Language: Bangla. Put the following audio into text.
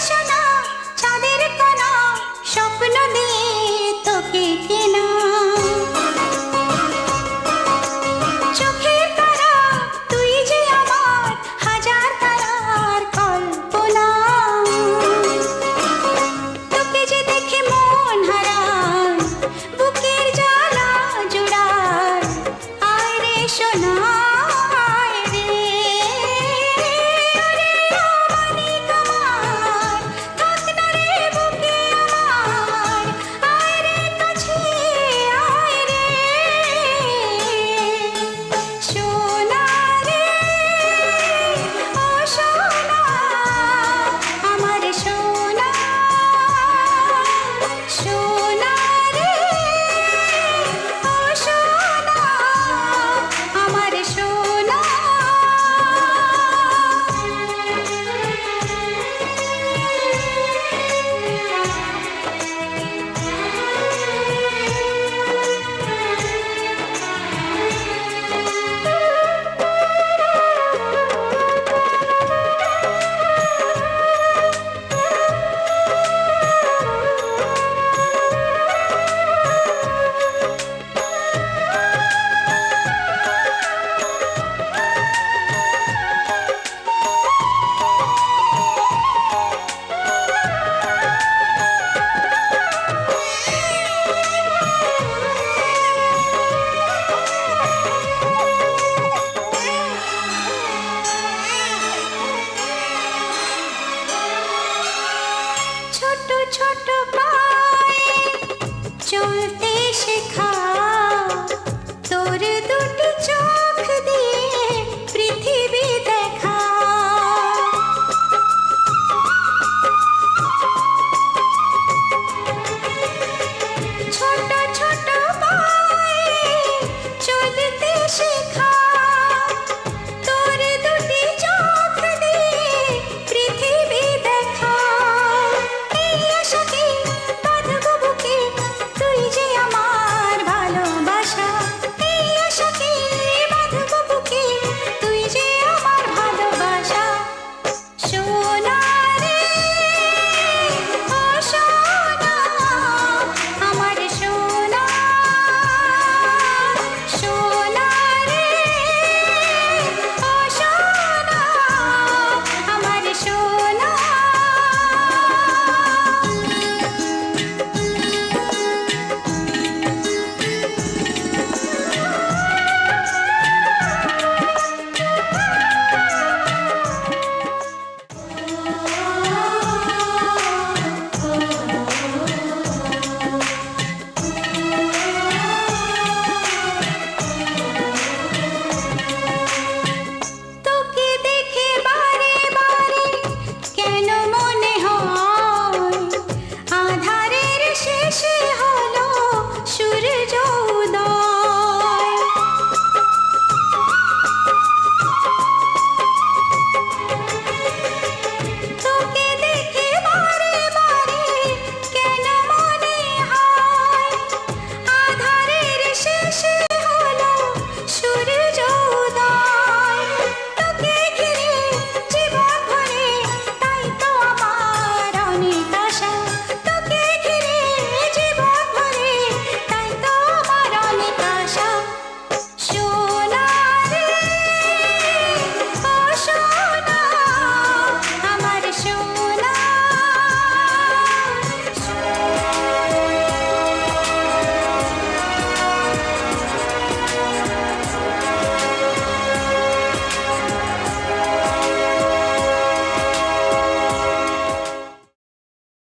সোনা চাঁদের কোনা স্বপ্ন দিয়ে তোকে কেনা চোখের তারা তুই যে আমার হাজার তারার কল্পনা তোকে যে দেখে মন হারায় বুকের জ্বালা জুড়ায় আয় রে সোনা আয় রে ওরে অমানিক আমার থাক না রে বুকে আমার আয় রে কাছে আয় রে সোনা রে ও সোনা আমার সোনা সোনা রে ও সোনা আমার সোনা ছোট ছোট পায়ে চলতে শেখা তোর দুটি চোখ দিয়ে পৃথিবী দেখা ছোট ছোট পায়ে চলতে শেখা তোর দুটি চোখ দিয়ে পৃথিবী দেখা এই আশাকে বাঁধব বুকে তুই যে আমার ভালোবাসা এই আশাকে বাঁধব বুকে তুই যে আমার ভালোবাসা সোনা